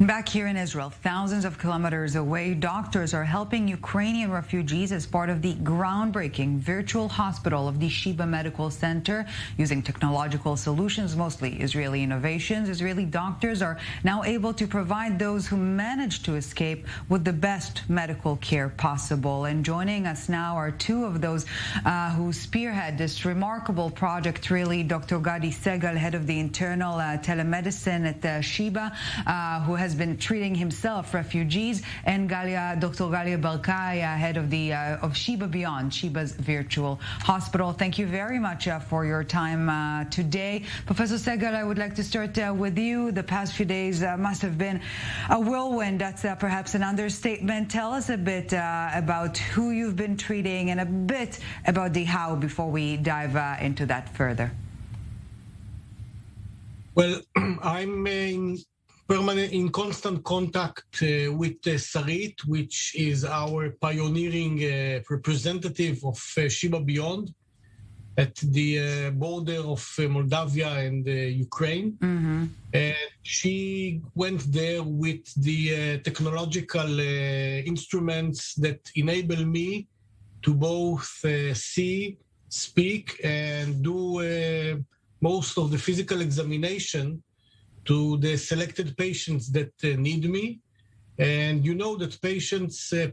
Back here in Israel, thousands of kilometers away, doctors are helping Ukrainian refugees as part of the groundbreaking virtual hospital of the Sheba Medical Center. Using technological solutions, mostly Israeli innovations, Israeli doctors are now able to provide those who manage to escape with the best medical care possible. And joining us now are two of those who spearhead this remarkable project, really. Dr. Gadi Segal, head of the internal telemedicine at Sheba, who has been treating himself refugees, and Dr. Galia Barkai, head of Sheba Beyond, Sheba's virtual hospital. Thank you very much for your time today. Professor Segal, I would like to start with you. The past few days must have been a whirlwind. That's perhaps an understatement. Tell us a bit about who you've been treating and a bit about the how before we dive into that further. Well, I'm in constant contact with Sarit, which is our pioneering representative of Sheba Beyond at the border of Moldavia and Ukraine. Mm-hmm. And she went there with the technological instruments that enable me to both see, speak, and do most of the physical examination to the selected patients that need me. And you know that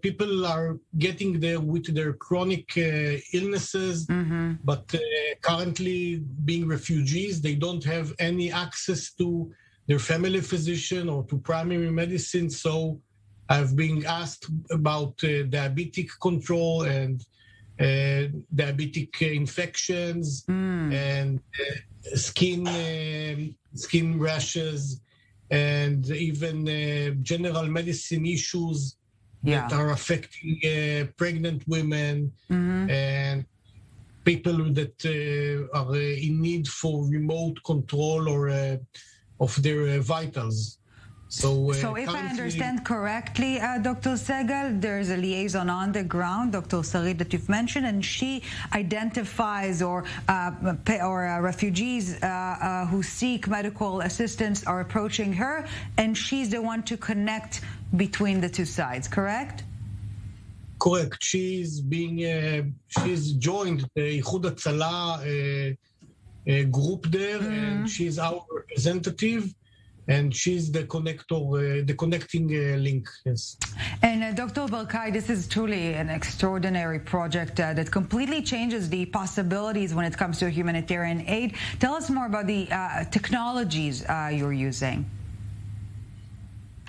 people are getting there with their chronic illnesses, mm-hmm. but currently being refugees, they don't have any access to their family physician or to primary medicine. So I've been asked about diabetic control and diabetic infections and skin rashes, and even general medicine issues that are affecting pregnant women and people that are in need for remote control or of their vitals. So if I understand correctly, Dr. Segal, there's a liaison on the ground, Dr. Sarit, that you've mentioned, and she identifies or refugees who seek medical assistance are approaching her, and she's the one to connect between the two sides, correct? Correct. She's joined the Ichud Hatsala group there, and she's our representative. And she's the connector, the connecting link, yes. And Dr. Barkai, this is truly an extraordinary project that completely changes the possibilities when it comes to humanitarian aid. Tell us more about the technologies you're using.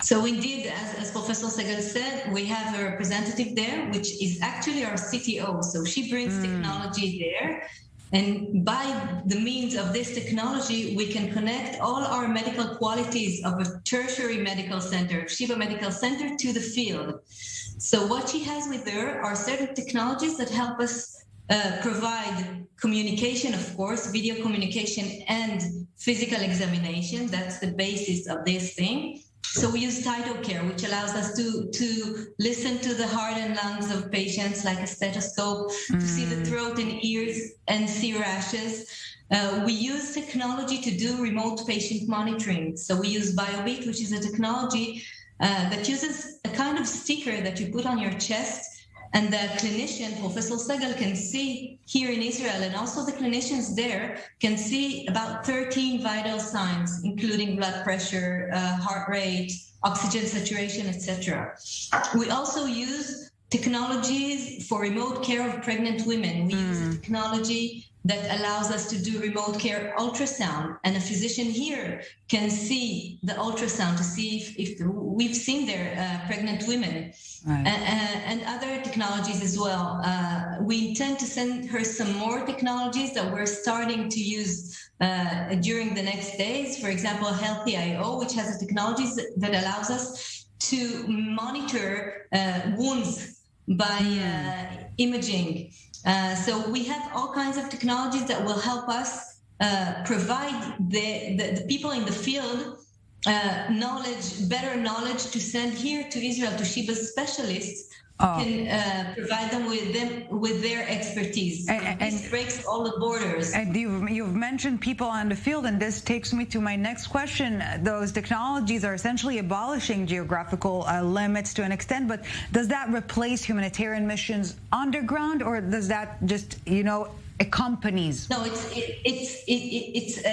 So indeed, as Professor Segal said, we have a representative there, which is actually our CTO. So she brings technology there. And by the means of this technology, we can connect all our medical qualities of a tertiary medical center, Sheba Medical Center, to the field. So what she has with her are certain technologies that help us provide communication, of course, video communication and physical examination. That's the basis of this thing. So we use TytoCare, which allows us to listen to the heart and lungs of patients like a stethoscope, to see the throat and ears and see rashes. We use technology to do remote patient monitoring. So we use BioBeat, which is a technology that uses a kind of sticker that you put on your chest, and the clinician, Professor Segal, can see here in Israel, and also the clinicians there can see about 13 vital signs, including blood pressure, heart rate, oxygen saturation, etc. We also use technologies for remote care of pregnant women. We use a technology that allows us to do remote care ultrasound, and a physician here can see the ultrasound to see if we've seen their pregnant women, right. And other technologies as well. We intend to send her some more technologies that we're starting to use during the next days. For example, Healthy.io, which has a technology that allows us to monitor wounds by imaging. So we have all kinds of technologies that will help us provide the people in the field better knowledge to send here to Israel, to Sheba's specialists, can provide them with their expertise. And this breaks all the borders. And you've mentioned people on the field, and this takes me to my next question. Those technologies are essentially abolishing geographical limits to an extent, but does that replace humanitarian missions underground, or does that just, accompanies? No, it's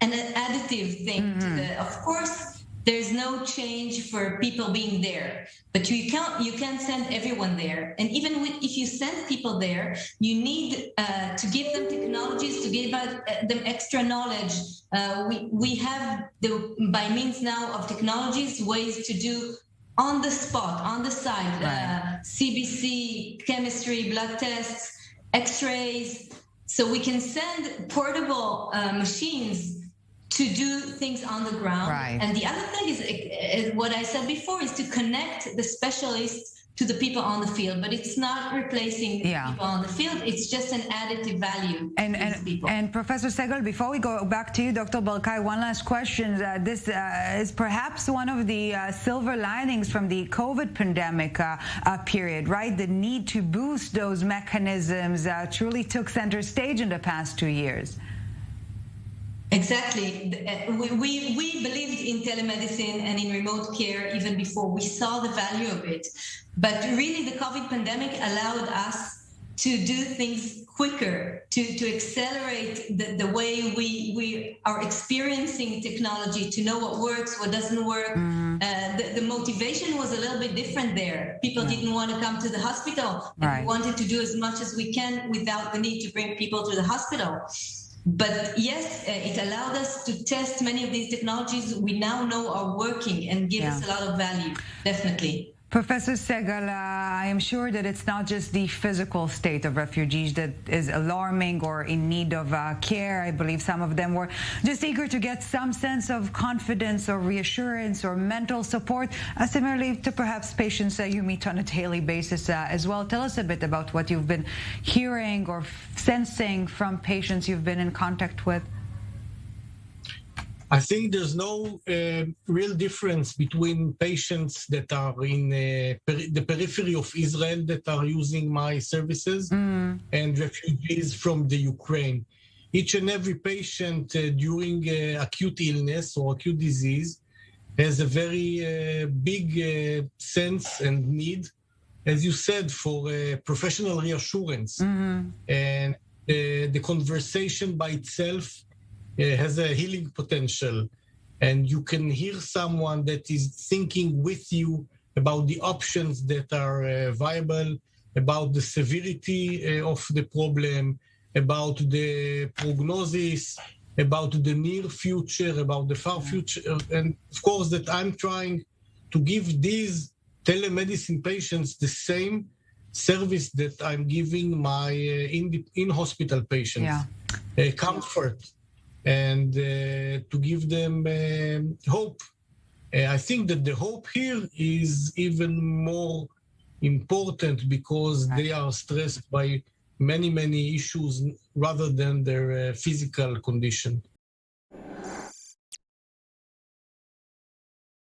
an additive thing. Of course, there's no change for people being there, but you can't send everyone there. And even if you send people there, you need to give them technologies, to give them extra knowledge. We have by means now of technologies, ways to do on the spot, on the site, CBC, chemistry, blood tests, X-rays. So we can send portable machines to do things on the ground. Right. And the other thing is what I said before, is to connect the specialists to the people on the field, but it's not replacing the people on the field. It's just an additive value to these people. And Professor Segal, before we go back to you, Dr. Barkay, one last question. This is perhaps one of the silver linings from the COVID pandemic period, right? The need to boost those mechanisms truly took center stage in the past 2 years. Exactly. We believed in telemedicine and in remote care even before we saw the value of it. But really, the COVID pandemic allowed us to do things quicker, to accelerate the way we are experiencing technology, to know what works, what doesn't work. The motivation was a little bit different there. People didn't want to come to the hospital. And we wanted to do as much as we can without the need to bring people to the hospital. But yes, it allowed us to test many of these technologies we now know are working and give us a lot of value, definitely. Professor Segal, I am sure that it's not just the physical state of refugees that is alarming or in need of care. I believe some of them were just eager to get some sense of confidence or reassurance or mental support, similarly to perhaps patients you meet on a daily basis as well. Tell us a bit about what you've been hearing or sensing from patients you've been in contact with. I think there's no real difference between patients that are in the periphery of Israel that are using my services and refugees from the Ukraine. Each and every patient during acute illness or acute disease has a very big sense and need, as you said, for professional reassurance. And the conversation by itself has a healing potential, and you can hear someone that is thinking with you about the options that are viable, about the severity of the problem, about the prognosis, about the near future, about the far future, and of course that I'm trying to give these telemedicine patients the same service that I'm giving my in-hospital patients, comfort, and to give them hope. I think that the hope here is even more important because they are stressed by many issues rather than their physical condition.